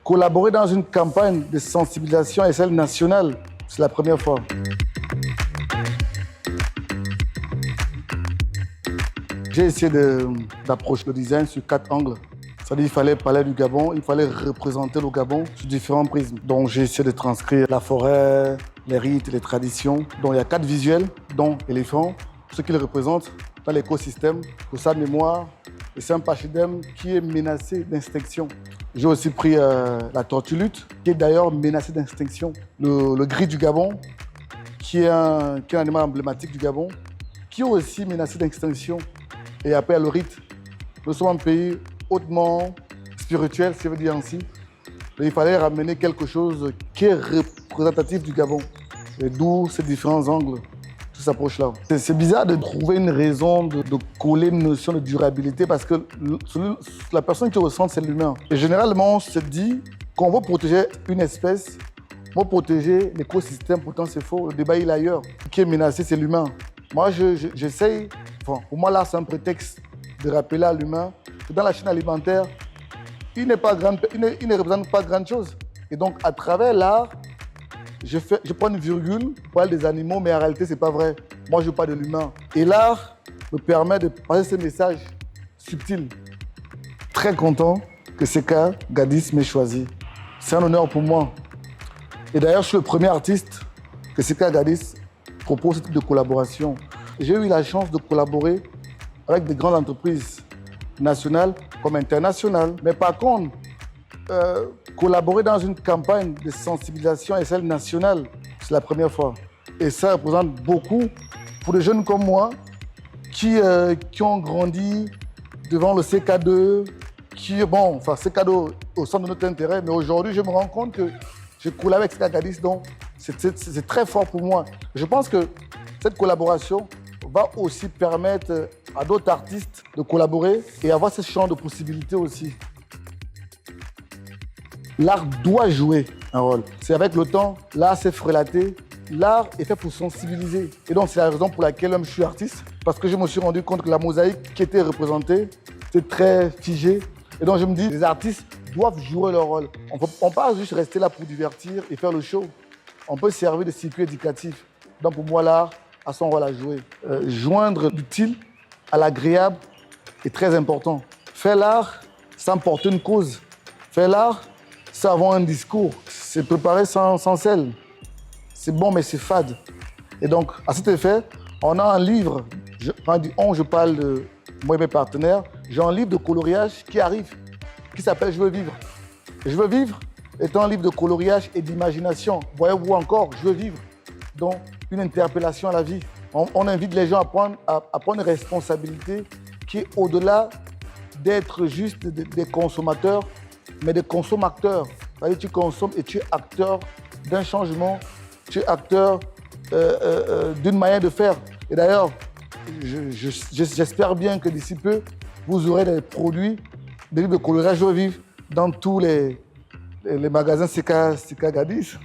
Collaborer dans une campagne de sensibilisation à l'échelle nationale, c'est la première fois. J'ai essayé d'approcher le design sur 4 angles. C'est-à-dire qu'il fallait parler du Gabon, il fallait représenter le Gabon sous différents prismes. Donc j'ai essayé de transcrire la forêt, les rites, les traditions. Donc il y a 4 visuels, dont l'éléphant, ce qu'il représente dans l'écosystème, pour sa mémoire. Et c'est un pachyderme qui est menacé d'extinction. J'ai aussi pris la tortue lutte, qui est d'ailleurs menacée d'extinction. Le gris du Gabon, qui est un animal emblématique du Gabon, qui est aussi menacé d'extinction. Et après, il y a le rite. Nous sommes un pays hautement spirituel, si je veux dire ainsi. Et il fallait ramener quelque chose qui est représentatif du Gabon. Et d'où ces différents angles, toute cette approche-là. C'est bizarre de trouver une raison de coller une notion de durabilité parce que la personne qui ressent, c'est l'humain. Et généralement, on se dit qu'on veut protéger une espèce, on veut protéger l'écosystème, pourtant c'est faux. Le débat, il est ailleurs. Ce qui est menacé, c'est l'humain. Moi, j'essaye, pour moi, là, c'est un prétexte de rappeler à l'humain que dans la chaîne alimentaire, il ne représente pas grand chose. Et donc, à travers l'art, je prends une virgule pour parler des animaux, mais en réalité, ce n'est pas vrai. Moi, je parle de l'humain. Et l'art me permet de passer ce message subtil. Très content que Seka Gadis m'ait choisi. C'est un honneur pour moi. Et d'ailleurs, je suis le premier artiste que Seka Gadis propose ce type de collaboration. J'ai eu la chance de collaborer avec des grandes entreprises nationales comme internationales. Mais par contre, collaborer dans une campagne de sensibilisation à l'échelle nationale, c'est la première fois. Et ça représente beaucoup pour des jeunes comme moi qui ont grandi devant le CK2, CK2 au centre de notre intérêt. Mais aujourd'hui, je me rends compte que je collabore avec Seka Gadis, donc c'est très fort pour moi. Je pense que cette collaboration va aussi permettre à d'autres artistes de collaborer et avoir ce champ de possibilités aussi. L'art doit jouer un rôle. C'est avec le temps, l'art s'est frelaté. L'art est fait pour sensibiliser. Et donc, c'est la raison pour laquelle je suis artiste. Parce que je me suis rendu compte que la mosaïque qui était représentée, c'est très figé. Et donc, je me dis, les artistes doivent jouer leur rôle. On ne peut pas juste rester là pour divertir et faire le show. On peut servir de circuit éducatif. Donc, pour moi, l'art a son rôle à jouer. Joindre l'utile à l'agréable est très important. Faire l'art sans porter une cause. Faire l'art sans avoir un discours. C'est préparé sans sel. C'est bon, mais c'est fade. Et donc, à cet effet, on a un livre, quand je dis on, je parle de moi et mes partenaires, j'ai un livre de coloriage qui arrive, qui s'appelle « Je veux vivre ». « Je veux vivre » est un livre de coloriage et d'imagination. Voyez-vous encore, je veux vivre. Donc, une interpellation à la vie. On invite les gens à prendre une responsabilité qui est au-delà d'être juste des consommateurs, mais des consommateurs. C'est-à-dire que tu consommes et tu es acteur d'un changement, tu es acteur d'une manière de faire. Et d'ailleurs, j'espère bien que d'ici peu, vous aurez des produits, des livres de coloriage vivre dans tous les magasins Seka Gadis.